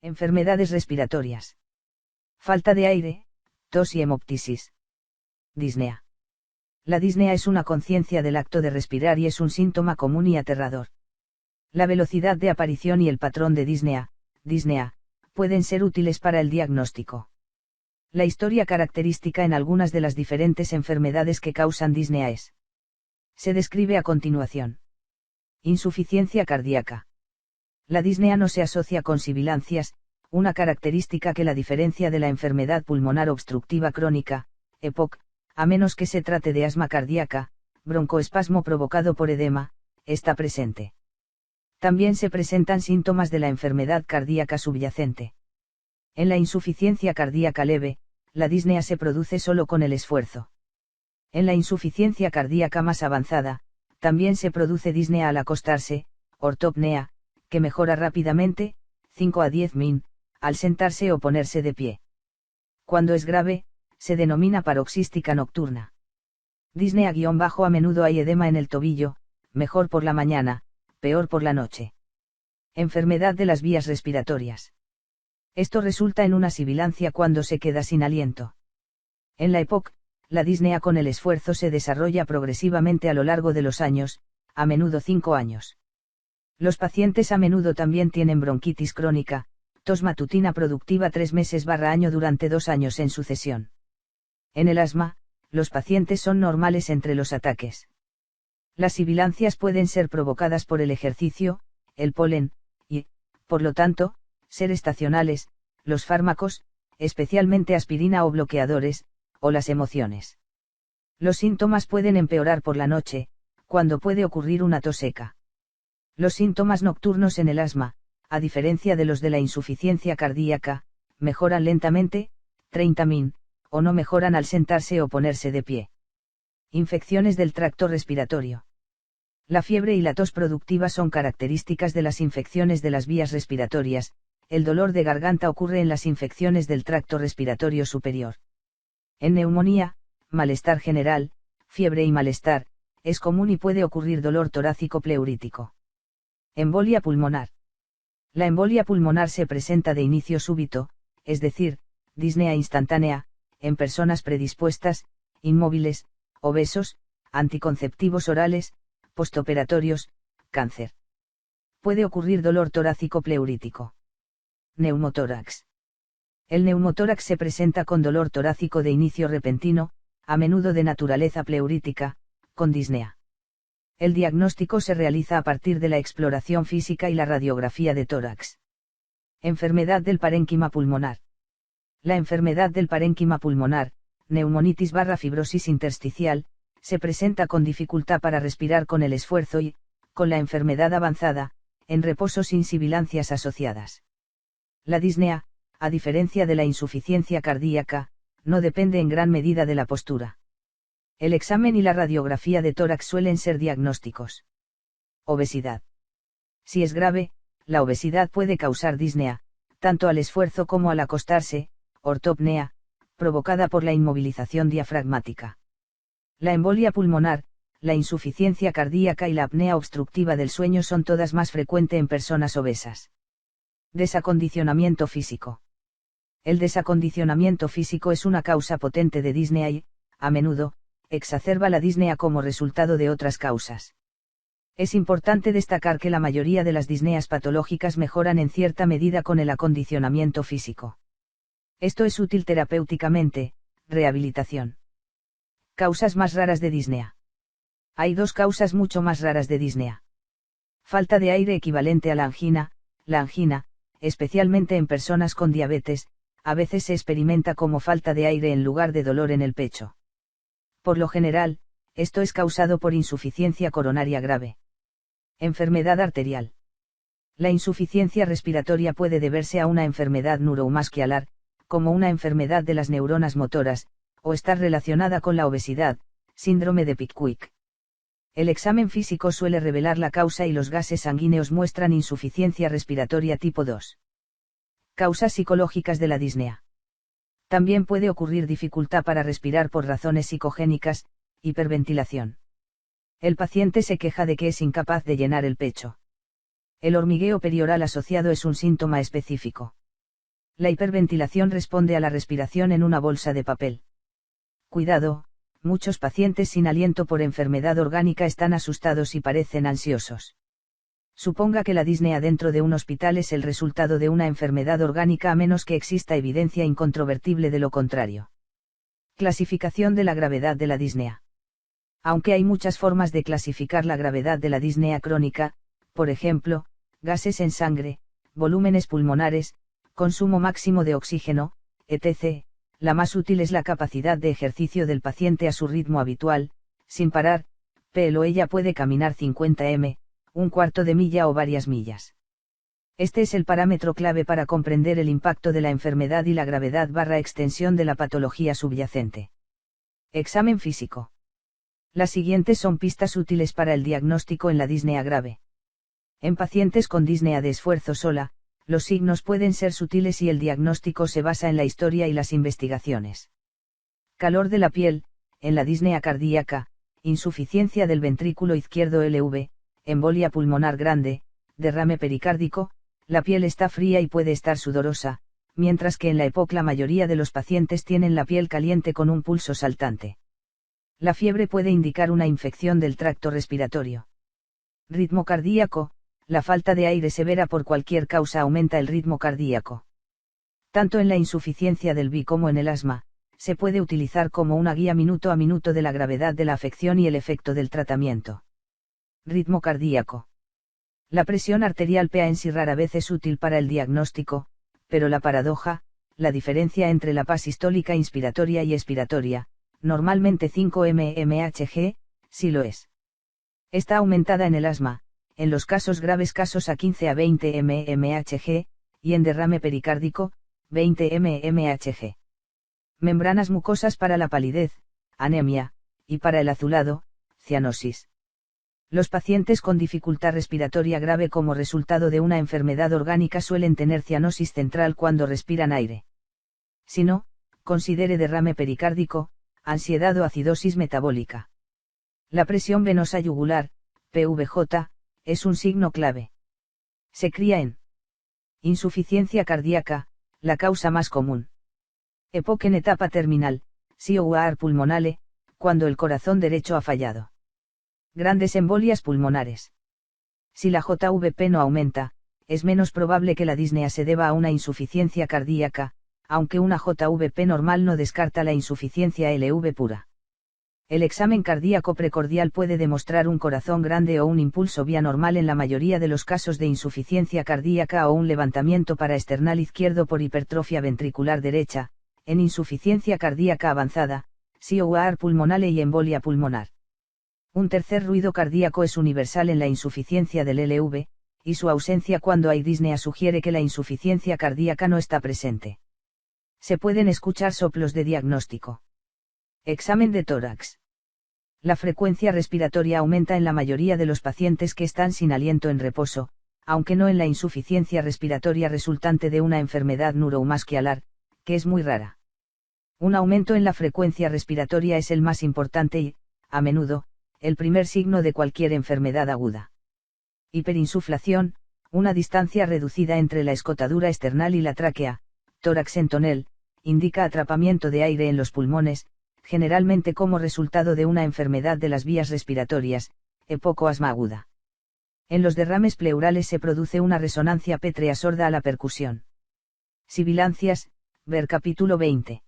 Enfermedades respiratorias. Falta de aire, tos y hemoptisis. Disnea. La disnea es una conciencia del acto de respirar y es un síntoma común y aterrador. La velocidad de aparición y el patrón de disnea, pueden ser útiles para el diagnóstico. La historia característica en algunas de las diferentes enfermedades que causan disnea es. Se describe a continuación. Insuficiencia cardíaca. La disnea no se asocia con sibilancias, una característica que la diferencia de la enfermedad pulmonar obstructiva crónica, EPOC, a menos que se trate de asma cardíaca, broncoespasmo provocado por edema, está presente. También se presentan síntomas de la enfermedad cardíaca subyacente. En la insuficiencia cardíaca leve, la disnea se produce solo con el esfuerzo. En la insuficiencia cardíaca más avanzada, también se produce disnea al acostarse, ortopnea, que mejora rápidamente, 5 a 10 min, al sentarse o ponerse de pie. Cuando es grave, se denomina paroxística nocturna. Disnea-a menudo hay edema en el tobillo, mejor por la mañana, peor por la noche. Enfermedad de las vías respiratorias. Esto resulta en una sibilancia cuando se queda sin aliento. En la EPOC, la disnea con el esfuerzo se desarrolla progresivamente a lo largo de los años, a menudo 5 años. Los pacientes a menudo también tienen bronquitis crónica, tos matutina productiva 3 meses/año durante 2 años en sucesión. En el asma, los pacientes son normales entre los ataques. Las sibilancias pueden ser provocadas por el ejercicio, el polen, y, por lo tanto, ser estacionales, los fármacos, especialmente aspirina o bloqueadores, o las emociones. Los síntomas pueden empeorar por la noche, cuando puede ocurrir una tos seca. Los síntomas nocturnos en el asma, a diferencia de los de la insuficiencia cardíaca, mejoran lentamente, 30 min, o no mejoran al sentarse o ponerse de pie. Infecciones del tracto respiratorio. La fiebre y la tos productiva son características de las infecciones de las vías respiratorias. El dolor de garganta ocurre en las infecciones del tracto respiratorio superior. En neumonía, malestar general, fiebre y malestar, es común y puede ocurrir dolor torácico pleurítico. Embolia pulmonar. La embolia pulmonar se presenta de inicio súbito, es decir, disnea instantánea, en personas predispuestas, inmóviles, obesos, anticonceptivos orales, postoperatorios, cáncer. Puede ocurrir dolor torácico pleurítico. Neumotórax. El neumotórax se presenta con dolor torácico de inicio repentino, a menudo de naturaleza pleurítica, con disnea. El diagnóstico se realiza a partir de la exploración física y la radiografía de tórax. Enfermedad del parénquima pulmonar. La enfermedad del parénquima pulmonar, neumonitis/fibrosis intersticial, se presenta con dificultad para respirar con el esfuerzo y, con la enfermedad avanzada, en reposo sin sibilancias asociadas. La disnea, a diferencia de la insuficiencia cardíaca, no depende en gran medida de la postura. El examen y la radiografía de tórax suelen ser diagnósticos. Obesidad. Si es grave, la obesidad puede causar disnea, tanto al esfuerzo como al acostarse, ortopnea, provocada por la inmovilización diafragmática. La embolia pulmonar, la insuficiencia cardíaca y la apnea obstructiva del sueño son todas más frecuentes en personas obesas. Desacondicionamiento físico. El desacondicionamiento físico es una causa potente de disnea y, a menudo, exacerba la disnea como resultado de otras causas. Es importante destacar que la mayoría de las disneas patológicas mejoran en cierta medida con el acondicionamiento físico. Esto es útil terapéuticamente, rehabilitación. Causas más raras de disnea. Hay 2 causas mucho más raras de disnea. Falta de aire equivalente a la angina, especialmente en personas con diabetes, a veces se experimenta como falta de aire en lugar de dolor en el pecho. Por lo general, esto es causado por insuficiencia coronaria grave. Enfermedad arterial. La insuficiencia respiratoria puede deberse a una enfermedad neuromuscular, como una enfermedad de las neuronas motoras, o estar relacionada con la obesidad, síndrome de Pickwick. El examen físico suele revelar la causa y los gases sanguíneos muestran insuficiencia respiratoria tipo 2. Causas psicológicas de la disnea. También puede ocurrir dificultad para respirar por razones psicogénicas, hiperventilación. El paciente se queja de que es incapaz de llenar el pecho. El hormigueo perioral asociado es un síntoma específico. La hiperventilación responde a la respiración en una bolsa de papel. Cuidado, muchos pacientes sin aliento por enfermedad orgánica están asustados y parecen ansiosos. Suponga que la disnea dentro de un hospital es el resultado de una enfermedad orgánica a menos que exista evidencia incontrovertible de lo contrario. Clasificación de la gravedad de la disnea. Aunque hay muchas formas de clasificar la gravedad de la disnea crónica, por ejemplo, gases en sangre, volúmenes pulmonares, consumo máximo de oxígeno, etc., la más útil es la capacidad de ejercicio del paciente a su ritmo habitual, sin parar, él o ella puede caminar 50 m, un cuarto de milla o varias millas. Este es el parámetro clave para comprender el impacto de la enfermedad y la gravedad / extensión de la patología subyacente. Examen físico. Las siguientes son pistas útiles para el diagnóstico en la disnea grave. En pacientes con disnea de esfuerzo sola, los signos pueden ser sutiles y el diagnóstico se basa en la historia y las investigaciones. Calor de la piel, en la disnea cardíaca, insuficiencia del ventrículo izquierdo LV, embolia pulmonar grande, derrame pericárdico, la piel está fría y puede estar sudorosa, mientras que en la EPOC la mayoría de los pacientes tienen la piel caliente con un pulso saltante. La fiebre puede indicar una infección del tracto respiratorio. Ritmo cardíaco, la falta de aire severa por cualquier causa aumenta el ritmo cardíaco. Tanto en la insuficiencia del BI como en el asma, se puede utilizar como una guía minuto a minuto de la gravedad de la afección y el efecto del tratamiento. Ritmo cardíaco. La presión arterial PA en sí rara vez es útil para el diagnóstico, pero la paradoja, la diferencia entre la PA sistólica inspiratoria y expiratoria, normalmente 5 mmHg, sí lo es. Está aumentada en el asma, en los casos graves casos a 15 a 20 mmHg, y en derrame pericárdico, 20 mmHg. Membranas mucosas para la palidez, anemia, y para el azulado, cianosis. Los pacientes con dificultad respiratoria grave como resultado de una enfermedad orgánica suelen tener cianosis central cuando respiran aire. Si no, considere derrame pericárdico, ansiedad o acidosis metabólica. La presión venosa yugular, PVJ, es un signo clave. Se cría en insuficiencia cardíaca, la causa más común. EPOC en etapa terminal, COAR pulmonale, cuando el corazón derecho ha fallado. Grandes embolias pulmonares. Si la JVP no aumenta, es menos probable que la disnea se deba a una insuficiencia cardíaca, aunque una JVP normal no descarta la insuficiencia LV pura. El examen cardíaco precordial puede demostrar un corazón grande o un impulso vía normal en la mayoría de los casos de insuficiencia cardíaca o un levantamiento paraesternal izquierdo por hipertrofia ventricular derecha, en insuficiencia cardíaca avanzada, COAR pulmonale y embolia pulmonar. Un tercer ruido cardíaco es universal en la insuficiencia del LV, y su ausencia cuando hay disnea sugiere que la insuficiencia cardíaca no está presente. Se pueden escuchar soplos de diagnóstico. Examen de tórax. La frecuencia respiratoria aumenta en la mayoría de los pacientes que están sin aliento en reposo, aunque no en la insuficiencia respiratoria resultante de una enfermedad neuromuscular, que es muy rara. Un aumento en la frecuencia respiratoria es el más importante y, a menudo, el primer signo de cualquier enfermedad aguda. Hiperinsuflación, una distancia reducida entre la escotadura external y la tráquea, tórax en tonel, indica atrapamiento de aire en los pulmones, generalmente como resultado de una enfermedad de las vías respiratorias, EPOC o asma aguda. En los derrames pleurales se produce una resonancia pétrea sorda a la percusión. Sibilancias, ver capítulo 20.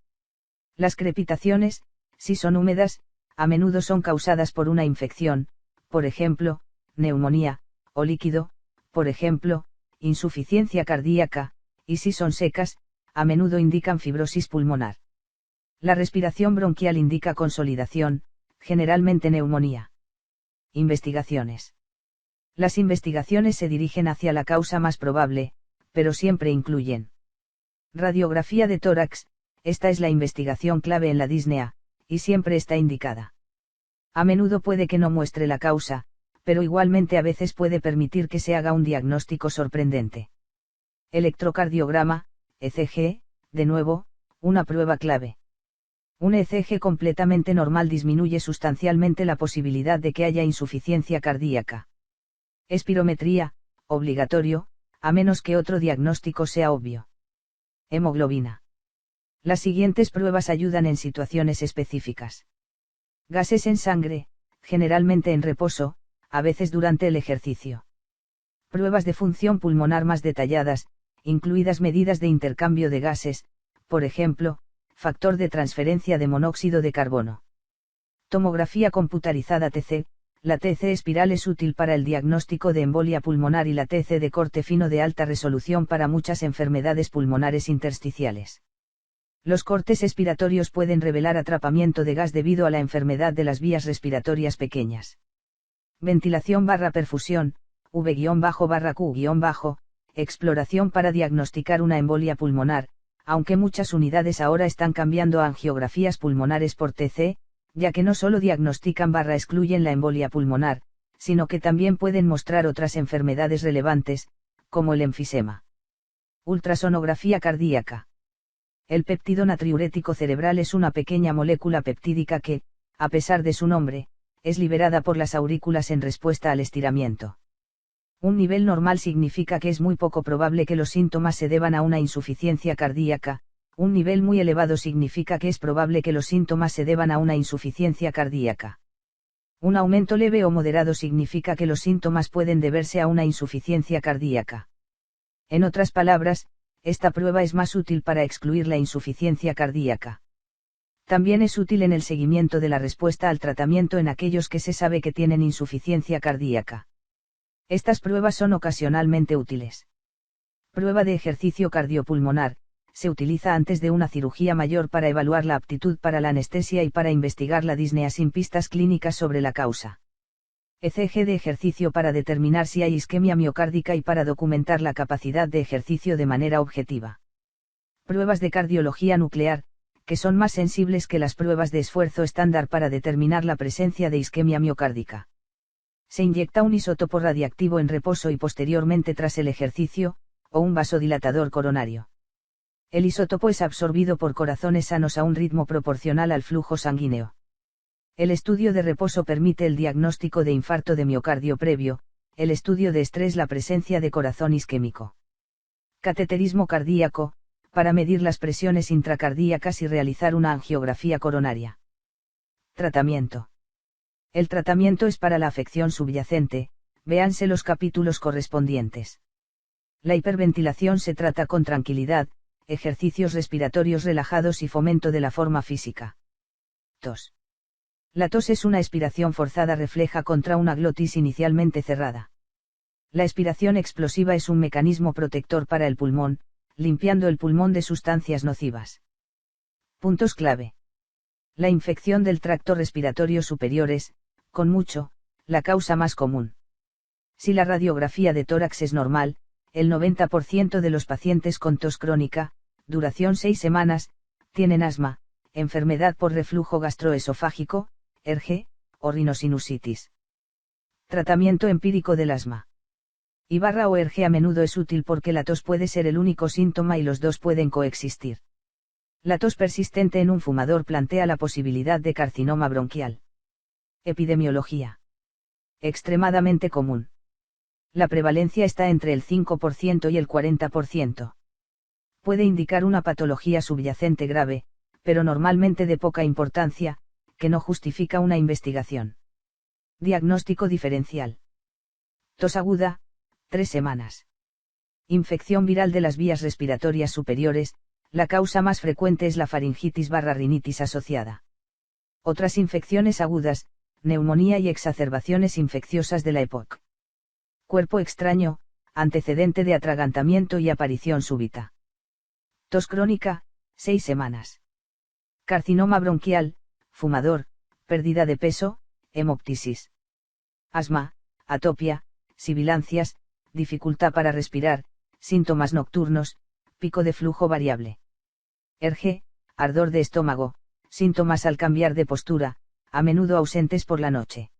Las crepitaciones, si son húmedas, a menudo son causadas por una infección, por ejemplo, neumonía, o líquido, por ejemplo, insuficiencia cardíaca, y si son secas, a menudo indican fibrosis pulmonar. La respiración bronquial indica consolidación, generalmente neumonía. Investigaciones. Las investigaciones se dirigen hacia la causa más probable, pero siempre incluyen radiografía de tórax, esta es la investigación clave en la disnea, y siempre está indicada. A menudo puede que no muestre la causa, pero igualmente a veces puede permitir que se haga un diagnóstico sorprendente. Electrocardiograma, ECG, de nuevo, una prueba clave. Un ECG completamente normal disminuye sustancialmente la posibilidad de que haya insuficiencia cardíaca. Espirometría, obligatorio, a menos que otro diagnóstico sea obvio. Hemoglobina. Las siguientes pruebas ayudan en situaciones específicas. Gases en sangre, generalmente en reposo, a veces durante el ejercicio. Pruebas de función pulmonar más detalladas, incluidas medidas de intercambio de gases, por ejemplo, factor de transferencia de monóxido de carbono. Tomografía computarizada TC. La TC espiral es útil para el diagnóstico de embolia pulmonar y la TC de corte fino de alta resolución para muchas enfermedades pulmonares intersticiales. Los cortes expiratorios pueden revelar atrapamiento de gas debido a la enfermedad de las vías respiratorias pequeñas. Ventilación/perfusión, V-Q-, exploración para diagnosticar una embolia pulmonar, aunque muchas unidades ahora están cambiando a angiografías pulmonares por TC, ya que no solo diagnostican/excluyen la embolia pulmonar, sino que también pueden mostrar otras enfermedades relevantes, como el enfisema. Ultrasonografía cardíaca. El péptido natriurético cerebral es una pequeña molécula peptídica que, a pesar de su nombre, es liberada por las aurículas en respuesta al estiramiento. Un nivel normal significa que es muy poco probable que los síntomas se deban a una insuficiencia cardíaca. Un nivel muy elevado significa que es probable que los síntomas se deban a una insuficiencia cardíaca. Un aumento leve o moderado significa que los síntomas pueden deberse a una insuficiencia cardíaca. En otras palabras, esta prueba es más útil para excluir la insuficiencia cardíaca. También es útil en el seguimiento de la respuesta al tratamiento en aquellos que se sabe que tienen insuficiencia cardíaca. Estas pruebas son ocasionalmente útiles. Prueba de ejercicio cardiopulmonar. Se utiliza antes de una cirugía mayor para evaluar la aptitud para la anestesia y para investigar la disnea sin pistas clínicas sobre la causa. ECG de ejercicio para determinar si hay isquemia miocárdica y para documentar la capacidad de ejercicio de manera objetiva. Pruebas de cardiología nuclear, que son más sensibles que las pruebas de esfuerzo estándar para determinar la presencia de isquemia miocárdica. Se inyecta un isótopo radiactivo en reposo y posteriormente tras el ejercicio, o un vasodilatador coronario. El isótopo es absorbido por corazones sanos a un ritmo proporcional al flujo sanguíneo. El estudio de reposo permite el diagnóstico de infarto de miocardio previo, el estudio de estrés la presencia de corazón isquémico. Cateterismo cardíaco, para medir las presiones intracardíacas y realizar una angiografía coronaria. Tratamiento. El tratamiento es para la afección subyacente, véanse los capítulos correspondientes. La hiperventilación se trata con tranquilidad, ejercicios respiratorios relajados y fomento de la forma física. Tos. La tos es una expiración forzada refleja contra una glotis inicialmente cerrada. La expiración explosiva es un mecanismo protector para el pulmón, limpiando el pulmón de sustancias nocivas. Puntos clave. La infección del tracto respiratorio superior es, con mucho, la causa más común. Si la radiografía de tórax es normal, el 90% de los pacientes con tos crónica, duración 6 semanas, tienen asma, enfermedad por reflujo gastroesofágico, ERG, o rinosinusitis. Tratamiento empírico del asma. Ibarra o ERG a menudo es útil porque la tos puede ser el único síntoma y los dos pueden coexistir. La tos persistente en un fumador plantea la posibilidad de carcinoma bronquial. Epidemiología. Extremadamente común. La prevalencia está entre el 5% y el 40%. Puede indicar una patología subyacente grave, pero normalmente de poca importancia, que no justifica una investigación. Diagnóstico diferencial. Tos aguda, 3 semanas. Infección viral de las vías respiratorias superiores, la causa más frecuente es la faringitis/rinitis asociada. Otras infecciones agudas, neumonía y exacerbaciones infecciosas de la EPOC. Cuerpo extraño, antecedente de atragantamiento y aparición súbita. Tos crónica, 6 semanas. Carcinoma bronquial, fumador, pérdida de peso, hemoptisis. Asma, atopia, sibilancias, dificultad para respirar, síntomas nocturnos, pico de flujo variable. ERG, ardor de estómago, síntomas al cambiar de postura, a menudo ausentes por la noche.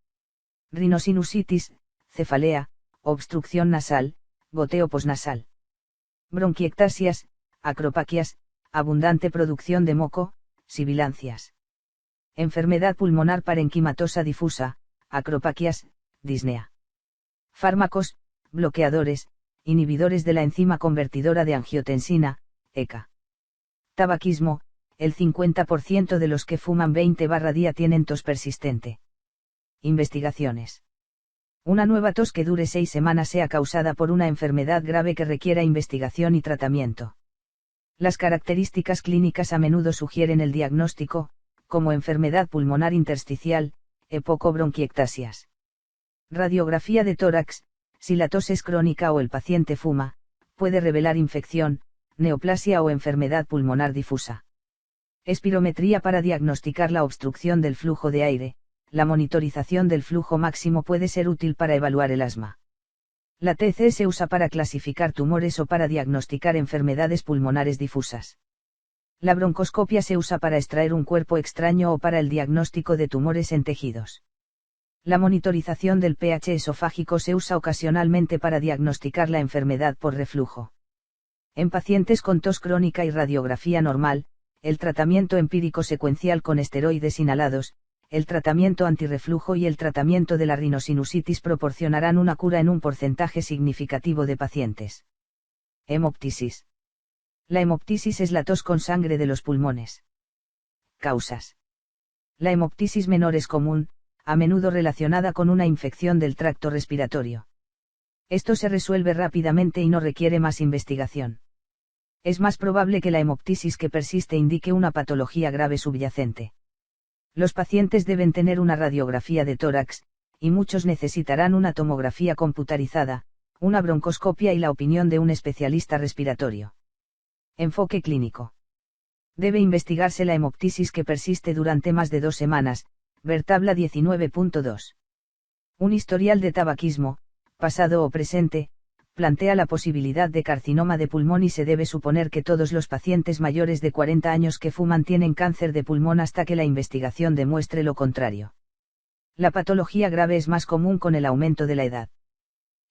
Rinosinusitis, cefalea, obstrucción nasal, goteo posnasal. Bronquiectasias, acropaquias, abundante producción de moco, sibilancias. Enfermedad pulmonar parenquimatosa difusa, acropaquias, disnea. Fármacos, bloqueadores, inhibidores de la enzima convertidora de angiotensina, ECA. Tabaquismo, el 50% de los que fuman 20/día tienen tos persistente. Investigaciones. Una nueva tos que dure 6 semanas sea causada por una enfermedad grave que requiera investigación y tratamiento. Las características clínicas a menudo sugieren el diagnóstico, como enfermedad pulmonar intersticial, EPOC o bronquiectasias. Radiografía de tórax, si la tos es crónica o el paciente fuma, puede revelar infección, neoplasia o enfermedad pulmonar difusa. Espirometría para diagnosticar la obstrucción del flujo de aire. La monitorización del flujo máximo puede ser útil para evaluar el asma. La TC se usa para clasificar tumores o para diagnosticar enfermedades pulmonares difusas. La broncoscopia se usa para extraer un cuerpo extraño o para el diagnóstico de tumores en tejidos. La monitorización del pH esofágico se usa ocasionalmente para diagnosticar la enfermedad por reflujo. En pacientes con tos crónica y radiografía normal, el tratamiento empírico secuencial con esteroides inhalados, el tratamiento antirreflujo y el tratamiento de la rinosinusitis proporcionarán una cura en un porcentaje significativo de pacientes. Hemoptisis. La hemoptisis es la tos con sangre de los pulmones. Causas. La hemoptisis menor es común, a menudo relacionada con una infección del tracto respiratorio. Esto se resuelve rápidamente y no requiere más investigación. Es más probable que la hemoptisis que persiste indique una patología grave subyacente. Los pacientes deben tener una radiografía de tórax, y muchos necesitarán una tomografía computarizada, una broncoscopia y la opinión de un especialista respiratorio. Enfoque clínico. Debe investigarse la hemoptisis que persiste durante más de 2 semanas, ver tabla 19.2. Un historial de tabaquismo, pasado o presente, plantea la posibilidad de carcinoma de pulmón y se debe suponer que todos los pacientes mayores de 40 años que fuman tienen cáncer de pulmón hasta que la investigación demuestre lo contrario. La patología grave es más común con el aumento de la edad.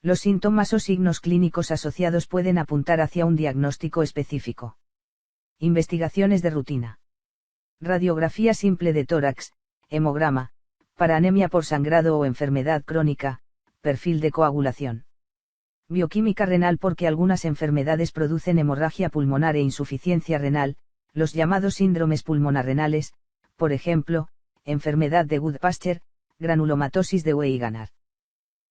Los síntomas o signos clínicos asociados pueden apuntar hacia un diagnóstico específico. Investigaciones de rutina. Radiografía simple de tórax, hemograma, para anemia por sangrado o enfermedad crónica, perfil de coagulación. Bioquímica renal porque algunas enfermedades producen hemorragia pulmonar e insuficiencia renal, los llamados síndromes pulmonarrenales, por ejemplo, enfermedad de Goodpasture, granulomatosis de Wegener.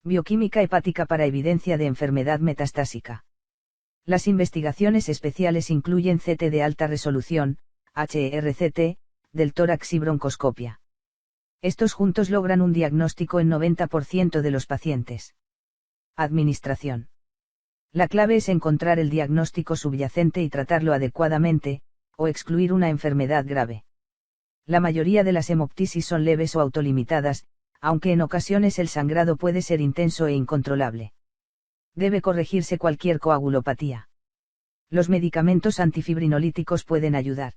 Bioquímica hepática para evidencia de enfermedad metastásica. Las investigaciones especiales incluyen CT de alta resolución, HRCT, del tórax y broncoscopia. Estos juntos logran un diagnóstico en 90% de los pacientes. Administración. La clave es encontrar el diagnóstico subyacente y tratarlo adecuadamente, o excluir una enfermedad grave. La mayoría de las hemoptisis son leves o autolimitadas, aunque en ocasiones el sangrado puede ser intenso e incontrolable. Debe corregirse cualquier coagulopatía. Los medicamentos antifibrinolíticos pueden ayudar.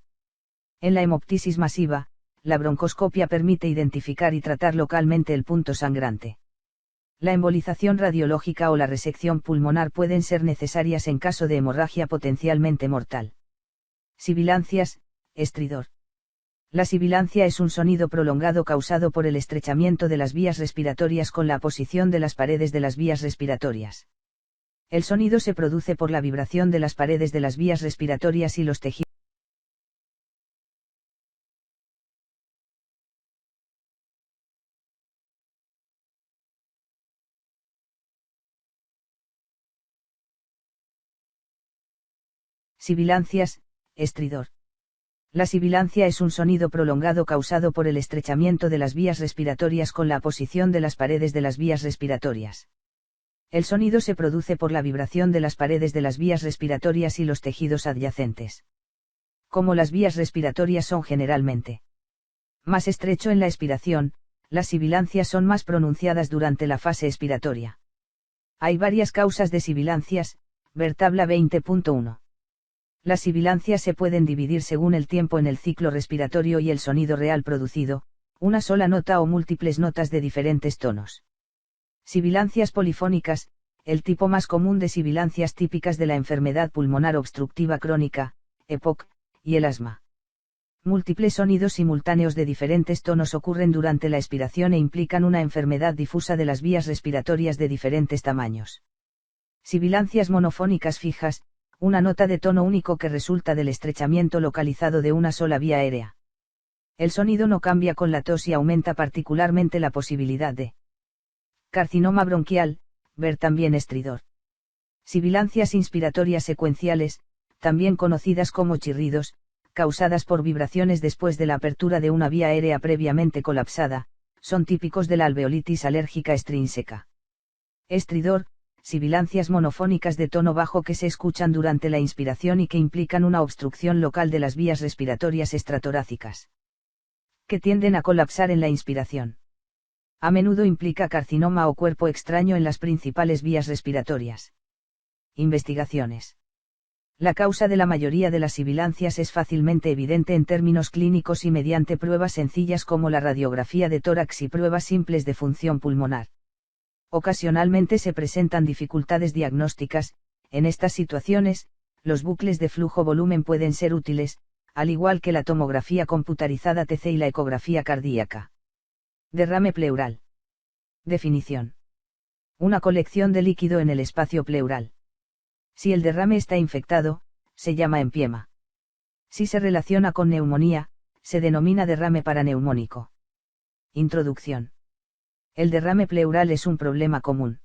En la hemoptisis masiva, la broncoscopia permite identificar y tratar localmente el punto sangrante. La embolización radiológica o la resección pulmonar pueden ser necesarias en caso de hemorragia potencialmente mortal. Sibilancias, estridor. La sibilancia es un sonido prolongado causado por el estrechamiento de las vías respiratorias con la posición de las paredes de las vías respiratorias. El sonido se produce por la vibración de las paredes de las vías respiratorias y los tejidos. Sibilancias, estridor. La sibilancia es un sonido prolongado causado por el estrechamiento de las vías respiratorias con la posición de las paredes de las vías respiratorias. El sonido se produce por la vibración de las paredes de las vías respiratorias y los tejidos adyacentes. Como las vías respiratorias son generalmente más estrecho en la expiración, las sibilancias son más pronunciadas durante la fase expiratoria. Hay varias causas de sibilancias, ver tabla 20.1. Las sibilancias se pueden dividir según el tiempo en el ciclo respiratorio y el sonido real producido, una sola nota o múltiples notas de diferentes tonos. Sibilancias polifónicas, el tipo más común de sibilancias típicas de la enfermedad pulmonar obstructiva crónica, EPOC, y el asma. Múltiples sonidos simultáneos de diferentes tonos ocurren durante la expiración e implican una enfermedad difusa de las vías respiratorias de diferentes tamaños. Sibilancias monofónicas fijas, una nota de tono único que resulta del estrechamiento localizado de una sola vía aérea. El sonido no cambia con la tos y aumenta particularmente la posibilidad de carcinoma bronquial, ver también estridor. Sibilancias inspiratorias secuenciales, también conocidas como chirridos, causadas por vibraciones después de la apertura de una vía aérea previamente colapsada, son típicos de la alveolitis alérgica extrínseca. Estridor, sibilancias monofónicas de tono bajo que se escuchan durante la inspiración y que implican una obstrucción local de las vías respiratorias extratorácicas, que tienden a colapsar en la inspiración. A menudo implica carcinoma o cuerpo extraño en las principales vías respiratorias. Investigaciones. La causa de la mayoría de las sibilancias es fácilmente evidente en términos clínicos y mediante pruebas sencillas como la radiografía de tórax y pruebas simples de función pulmonar. Ocasionalmente se presentan dificultades diagnósticas. En estas situaciones, los bucles de flujo-volumen pueden ser útiles, al igual que la tomografía computarizada TC y la ecografía cardíaca. Derrame pleural. Definición. Una colección de líquido en el espacio pleural. Si el derrame está infectado, se llama empiema. Si se relaciona con neumonía, se denomina derrame paraneumónico. Introducción. El derrame pleural es un problema común.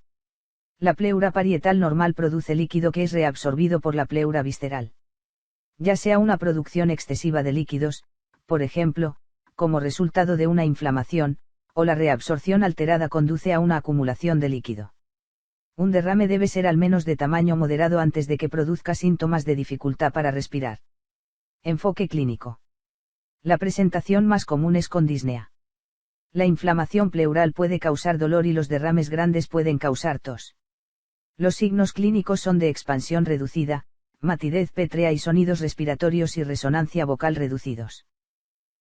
La pleura parietal normal produce líquido que es reabsorbido por la pleura visceral. Ya sea una producción excesiva de líquidos, por ejemplo, como resultado de una inflamación, o la reabsorción alterada conduce a una acumulación de líquido. Un derrame debe ser al menos de tamaño moderado antes de que produzca síntomas de dificultad para respirar. Enfoque clínico. La presentación más común es con disnea. La inflamación pleural puede causar dolor y los derrames grandes pueden causar tos. Los signos clínicos son de expansión reducida, matidez pétrea y sonidos respiratorios y resonancia vocal reducidos.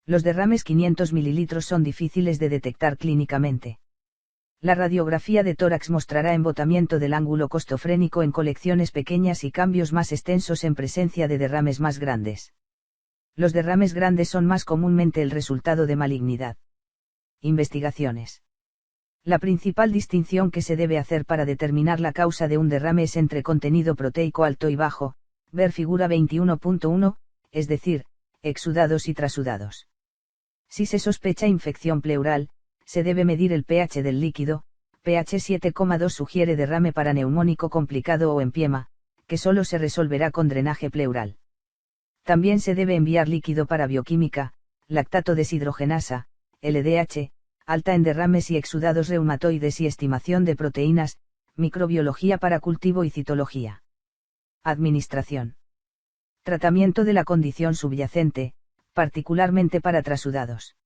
Los derrames 500 ml son difíciles de detectar clínicamente. La radiografía de tórax mostrará embotamiento del ángulo costofrénico en colecciones pequeñas y cambios más extensos en presencia de derrames más grandes. Los derrames grandes son más comúnmente el resultado de malignidad. Investigaciones. La principal distinción que se debe hacer para determinar la causa de un derrame es entre contenido proteico alto y bajo, ver figura 21.1, es decir, exudados y trasudados. Si se sospecha infección pleural, se debe medir el pH del líquido, pH 7,2 sugiere derrame paraneumónico complicado o empiema, que solo se resolverá con drenaje pleural. También se debe enviar líquido para bioquímica, lactato deshidrogenasa, LDH, alta en derrames y exudados reumatoides y estimación de proteínas, microbiología para cultivo y citología. Administración. Tratamiento de la condición subyacente, particularmente para trasudados.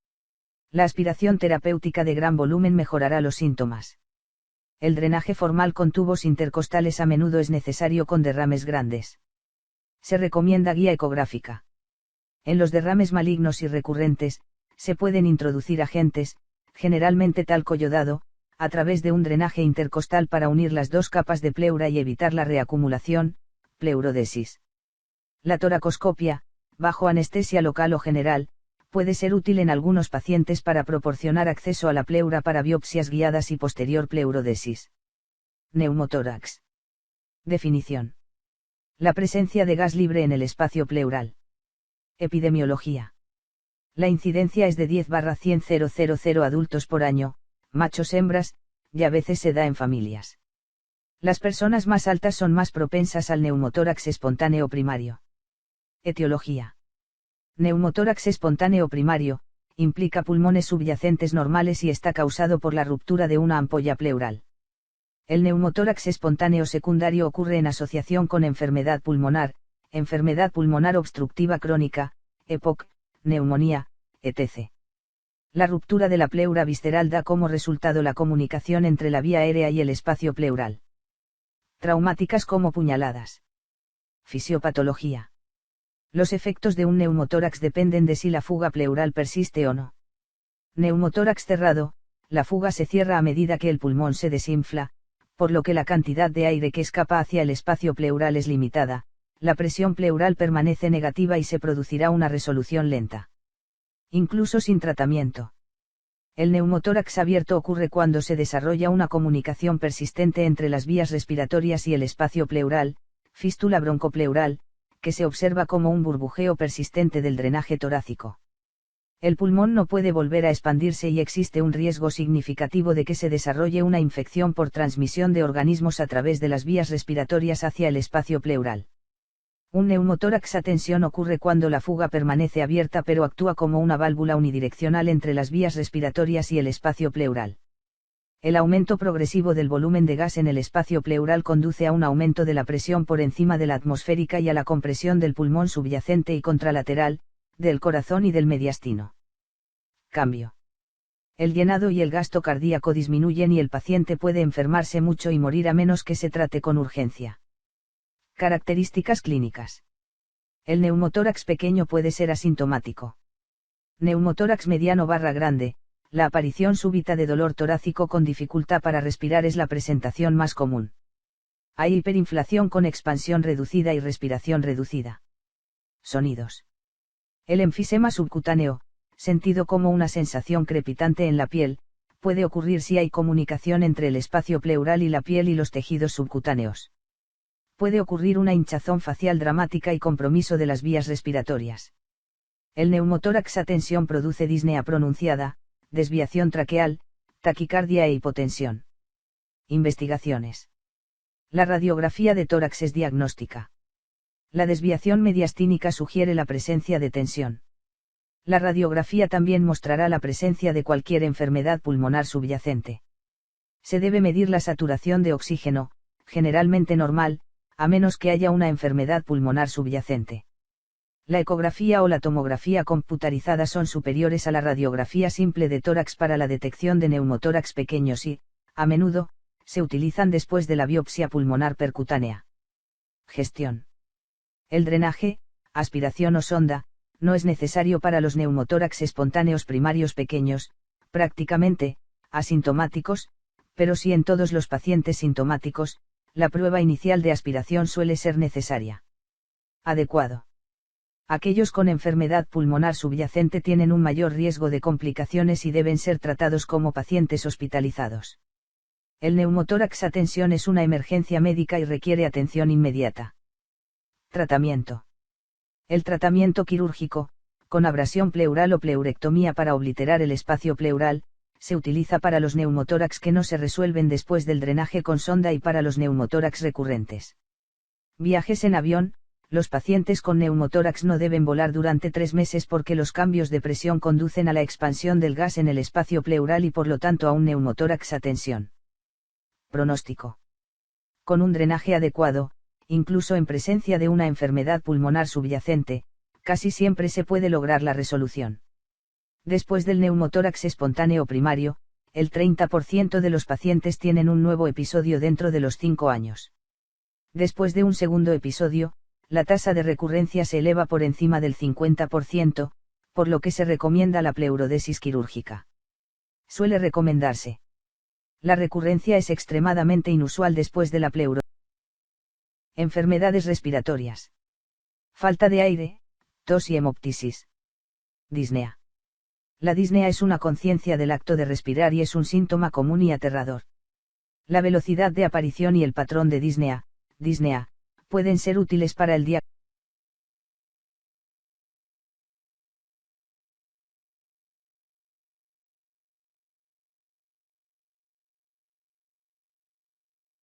La aspiración terapéutica de gran volumen mejorará los síntomas. El drenaje formal con tubos intercostales a menudo es necesario con derrames grandes. Se recomienda guía ecográfica. En los derrames malignos y recurrentes, se pueden introducir agentes, generalmente talco yodado, a través de un drenaje intercostal para unir las dos capas de pleura y evitar la reacumulación, pleurodesis. La toracoscopia, bajo anestesia local o general, puede ser útil en algunos pacientes para proporcionar acceso a la pleura para biopsias guiadas y posterior pleurodesis. Neumotórax. Definición. La presencia de gas libre en el espacio pleural. Epidemiología. La incidencia es de 10/100,000 adultos por año, machos-hembras, y a veces se da en familias. Las personas más altas son más propensas al neumotórax espontáneo primario. Etiología. Neumotórax espontáneo primario, implica pulmones subyacentes normales y está causado por la ruptura de una ampolla pleural. El neumotórax espontáneo secundario ocurre en asociación con enfermedad pulmonar obstructiva crónica, EPOC, neumonía, etc. La ruptura de la pleura visceral da como resultado la comunicación entre la vía aérea y el espacio pleural. Traumáticas como puñaladas. Fisiopatología. Los efectos de un neumotórax dependen de si la fuga pleural persiste o no. Neumotórax cerrado, la fuga se cierra a medida que el pulmón se desinfla, por lo que la cantidad de aire que escapa hacia el espacio pleural es limitada, la presión pleural permanece negativa y se producirá una resolución lenta. Incluso sin tratamiento. El neumotórax abierto ocurre cuando se desarrolla una comunicación persistente entre las vías respiratorias y el espacio pleural, Fístula broncopleural, que se observa como un burbujeo persistente del drenaje torácico. El pulmón no puede volver a expandirse y existe un riesgo significativo de que se desarrolle una infección por transmisión de organismos a través de las vías respiratorias hacia el espacio pleural. Un neumotórax a tensión ocurre cuando la fuga permanece abierta pero actúa como una válvula unidireccional entre las vías respiratorias y el espacio pleural. El aumento progresivo del volumen de gas en el espacio pleural conduce a un aumento de la presión por encima de la atmosférica y a la compresión del pulmón subyacente y contralateral, del corazón y del mediastino. Cambio. El llenado y el gasto cardíaco disminuyen y el paciente puede enfermarse mucho y morir a menos que se trate con urgencia. Características clínicas. El neumotórax pequeño puede ser asintomático. Neumotórax mediano/grande, la aparición súbita de dolor torácico con dificultad para respirar es la presentación más común. Hay hiperinflación con expansión reducida y respiración reducida. Sonidos. El enfisema subcutáneo, sentido como una sensación crepitante en la piel, puede ocurrir si hay comunicación entre el espacio pleural y la piel y los tejidos subcutáneos. Puede ocurrir una hinchazón facial dramática y compromiso de las vías respiratorias. El neumotórax a tensión produce disnea pronunciada, desviación traqueal, taquicardia e hipotensión. Investigaciones. La radiografía de tórax es diagnóstica. La desviación mediastínica sugiere la presencia de tensión. La radiografía también mostrará la presencia de cualquier enfermedad pulmonar subyacente. Se debe medir la saturación de oxígeno, generalmente normal, a menos que haya una enfermedad pulmonar subyacente. La ecografía o la tomografía computarizada son superiores a la radiografía simple de tórax para la detección de neumotórax pequeños y, a menudo, se utilizan después de la biopsia pulmonar percutánea. Gestión. El drenaje, aspiración o sonda, no es necesario para los neumotórax espontáneos primarios pequeños, prácticamente, asintomáticos, pero sí en todos los pacientes sintomáticos, la prueba inicial de aspiración suele ser necesaria. Adecuado. Aquellos con enfermedad pulmonar subyacente tienen un mayor riesgo de complicaciones y deben ser tratados como pacientes hospitalizados. El neumotórax a tensión es una emergencia médica y requiere atención inmediata. Tratamiento. El tratamiento quirúrgico, con abrasión pleural o pleurectomía para obliterar el espacio pleural, se utiliza para los neumotórax que no se resuelven después del drenaje con sonda y para los neumotórax recurrentes. Viajes en avión. Los pacientes con neumotórax no deben volar durante 3 meses porque los cambios de presión conducen a la expansión del gas en el espacio pleural y por lo tanto a un neumotórax a tensión. Pronóstico. Con un drenaje adecuado, incluso en presencia de una enfermedad pulmonar subyacente, casi siempre se puede lograr la resolución. Después del neumotórax espontáneo primario, el 30% de los pacientes tienen un nuevo episodio dentro de los 5 años. Después de un segundo episodio, la tasa de recurrencia se eleva por encima del 50%, por lo que se recomienda la pleurodesis quirúrgica. Suele recomendarse. La recurrencia es extremadamente inusual después de la pleurodesis. Enfermedades respiratorias. Falta de aire, tos y hemoptisis. Disnea. La disnea es una conciencia del acto de respirar y es un síntoma común y aterrador. La velocidad de aparición y el patrón de disnea, pueden ser útiles para el diagnóstico.